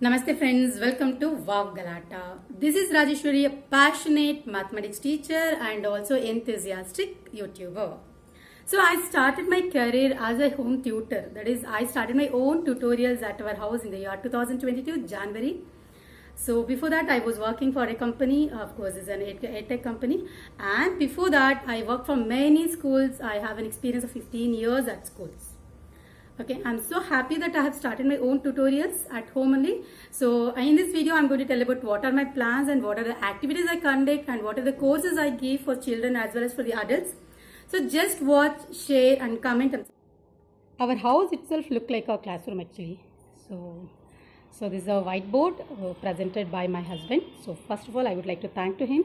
Namaste friends, welcome to Wow Galaata. This is Rajeshwari, a passionate mathematics teacher and also enthusiastic YouTuber. So I started my career as a home tutor. That is, I started my own tutorials at our house in the year 2022, January. So before that, I was working for a company, of course, it's an EdTech company. And before that, I worked for many schools. I have an experience of 15 years at schools. Okay, I'm so happy that I have started my own tutorials at home only. So in this video, I'm going to tell about what are my plans and what are the activities I conduct and what are the courses I give for children as well as for the adults. So just watch, share and comment. Our house itself looked like a classroom actually. So this is a whiteboard presented by my husband. So first of all, I would like to thank to him.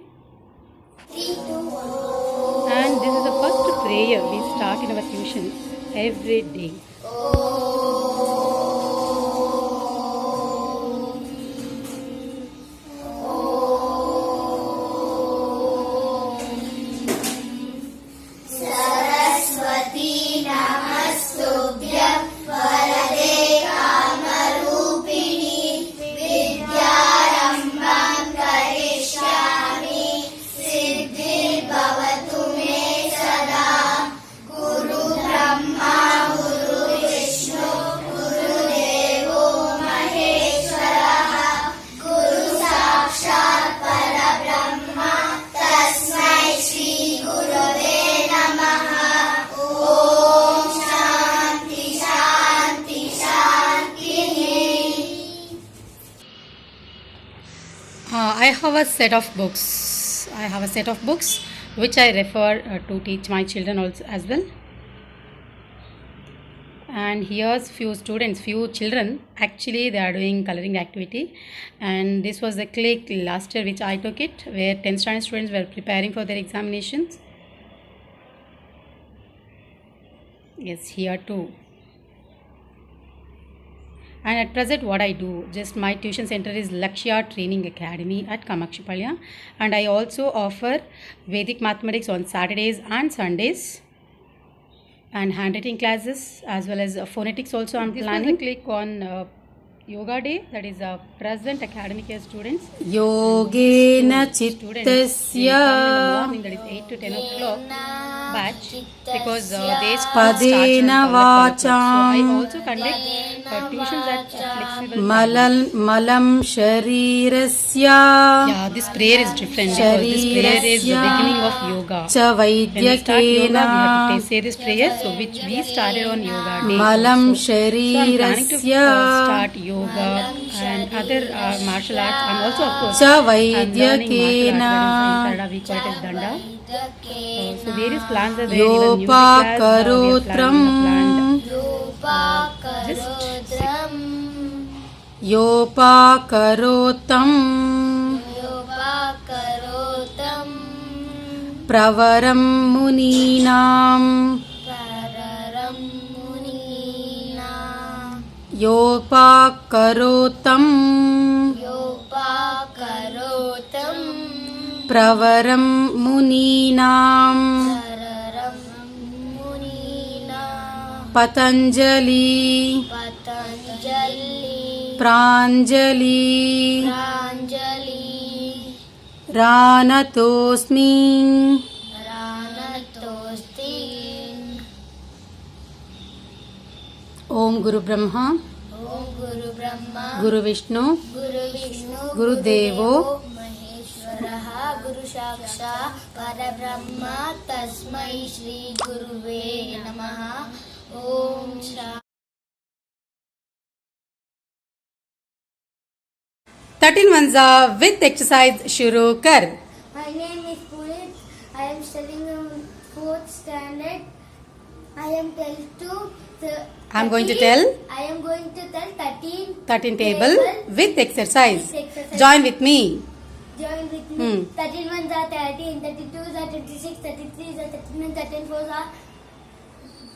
3, 2, 1. And this is the first prayer we start in our tuition every day. Saraswati Namastubhyam Varade Kamarupini Vidyarambham Karishyami Siddhir Bhavatu Me Sada Guru Brahma Guru Vishnu Guru Devo Maheshwaraha Guru Sakshat Parabrahma Tasmai Shri Gurave Namaha. Om Shanti Shanti Shanti. I have a set of books. Which I refer to teach my children also as well. And here's few children. Actually, they are doing coloring activity. And this was the click last year which I took it, where 10th standard students were preparing for their examinations. Yes, here too. And at present, what I do, just my tuition center is Lakshya Training Academy at Kamakshipalya, and I also offer Vedic mathematics on Saturdays and Sundays, and handwriting classes as well as phonetics also. I'm planning to click on yoga day, that is present academic year students. Yogena Chittasya. Morning, that is 8 to 10 o'clock batch, because they starts at 12 o'clock. So I also conduct tuitions at flexible Malam Sharirasya. Yeah, this prayer is different because this prayer is the beginning of yoga. When we start yoga, we have to say this prayer, so which we started on yoga day. Malam Sharirasya. So I'm planning to start yoga and other martial arts. I'm also, of course, I'm learning martial arts. In Kannada we call it as danda. So various plans are there. Even music class, we are planning Yopakarotam Pravaram Muninam Yopakarotam Pravaram Muninam Patanjali Pranjali Ranatosmi Om Guru Brahma Guru Vishnu Guru Devo Maheshwaraha Guru Sakshat Parabrahma Tasmai Shri Guruve Namaha. Om Shanti. 13 ones with exercise shuru kar. My name is Pulit. I am studying in 4th standard. I am going to tell 13 table with exercise. Join with me. 13 ones are 13, 32s are 26, 33s are 39, 34s are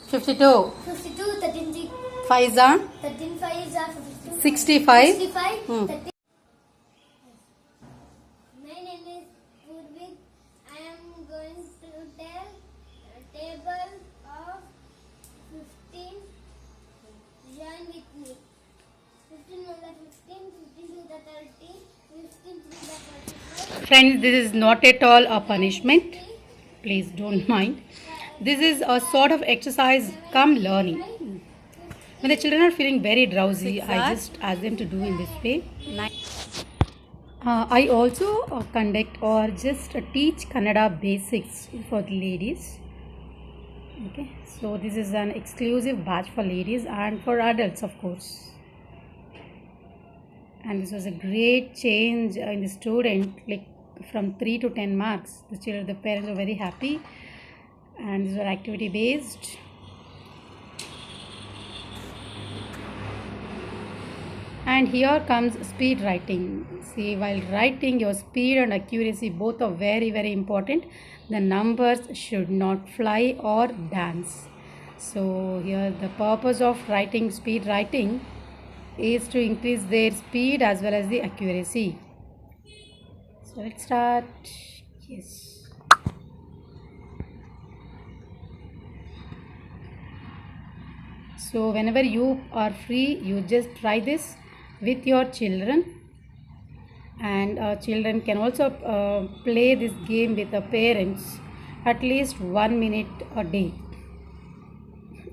52. 52, 13 5s are 13 5s are 52, 65. 65, 30. My name is Purvik. I am going to tell a table of 15. Join with me. 15 1 15, the 30, 15 3 the 45. Friends, this is not at all a punishment. Please don't mind. This is a sort of exercise come learning. When the children are feeling very drowsy, I just ask them to do in this way. I also conduct or just teach Kannada basics for the ladies. Okay, so this is an exclusive batch for ladies and for adults, of course. And this was a great change in the student, like from 3 to 10 marks. The parents are very happy, and these are activity based. And here comes speed writing. See, while writing, your speed and accuracy both are very, very important. The numbers should not fly or dance. So here the purpose of writing, speed writing, is to increase their speed as well as the accuracy. So let's start. Yes. So whenever you are free, you just try this with your children, and children can also play this game with the parents at least 1 minute a day.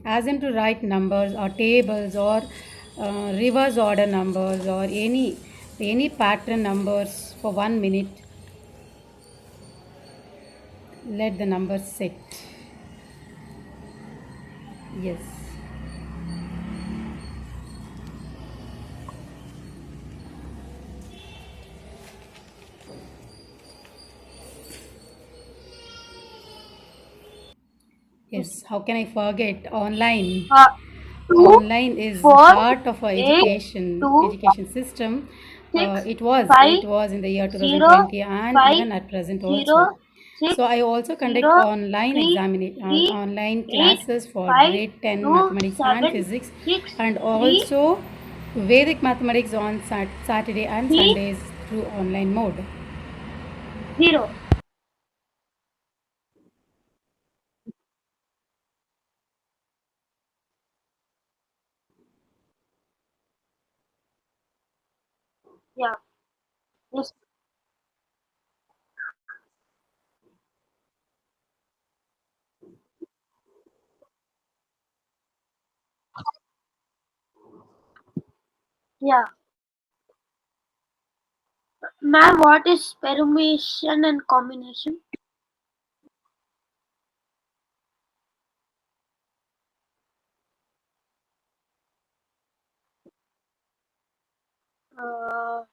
Ask them to write numbers or tables or reverse order numbers or any pattern numbers for 1 minute. Let the numbers sit. Yes. Yes, how can I forget online? Online is part of our education system. It was in the year 2020 and even at present also. So I also conduct online classes for grade 10 mathematics and physics, and also Vedic mathematics on Saturday and Sundays through online mode. 0. Yeah. Yes. Yeah. Ma'am, what is permutation and combination? Uh,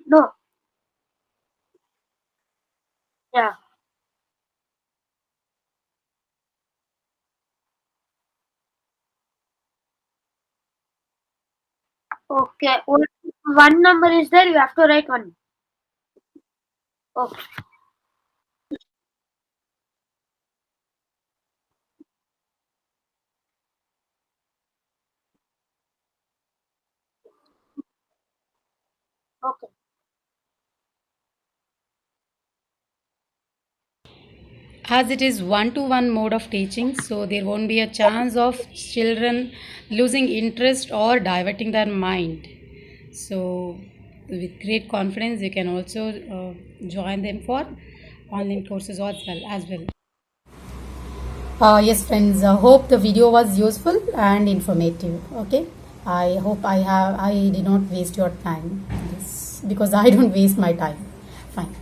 no. Yeah. Okay. One number is there, you have to write one. Okay. Okay. As it is one-to-one mode of teaching, so there won't be a chance of children losing interest or diverting their mind. So with great confidence, you can also join them for online courses as well. Yes, friends. Hope the video was useful and informative. Okay. I hope I did not waste your time. Yes, because I don't waste my time. Fine.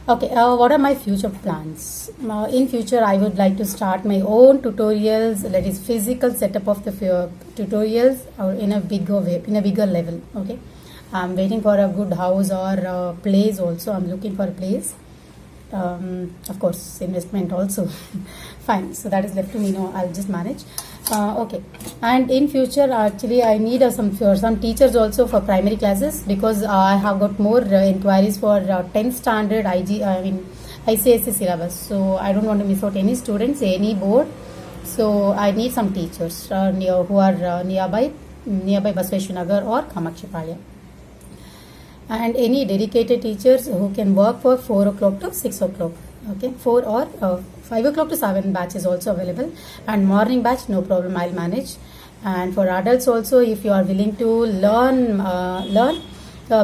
Okay. What are my future plans? In future, I would like to start my own tutorials. That is physical setup of the tutorials, or in a bigger way, in a bigger level. Okay. I'm waiting for a good house or a place. Also, I'm looking for a place. Of course, investment also. Fine, so that is left to me. No, I'll just manage. Okay, and in future, actually, I need some teachers also for primary classes, because I have got more inquiries for 10th standard ICSE syllabus. So I don't want to miss out any students, any board. So I need some teachers who are nearby Basveshwar Nagar or Kamakshipalya. And any dedicated teachers who can work for 4 o'clock to 6 o'clock. Okay, 4 or 5 o'clock to 7 batch is also available, and morning batch, no problem, I'll manage. And for adults also, if you are willing to learn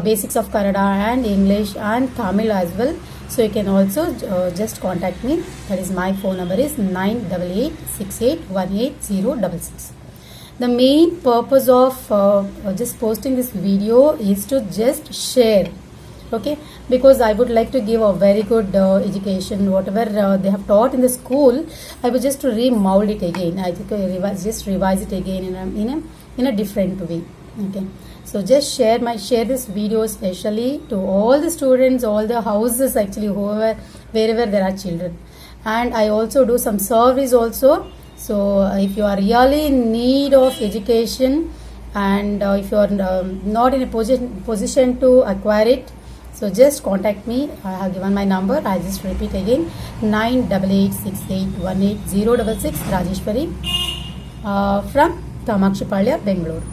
basics of Kannada and English and Tamil as well. So you can also just contact me. That is my phone number is 9886818066. The main purpose of just posting this video is to just share, okay, because I would like to give a very good education. Whatever they have taught in the school, I would just to remold it again. I think just revise it again in a different way. Okay, so just share this video especially to all the students, all the houses actually, wherever there are children. And I also do some surveys also. So if you are really in need of education, and if you are not in a position to acquire it, so just contact me. I have given my number. I just repeat again, 9886818066, Rajeshwari, from Kamakshipalya, Bangalore.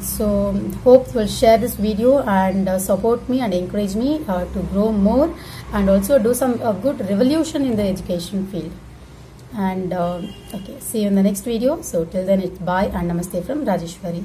So hope you will share this video and support me and encourage me to grow more, and also do some good revolution in the education field. And okay, see you in the next video. So till then, it's bye and namaste from Rajeshwari.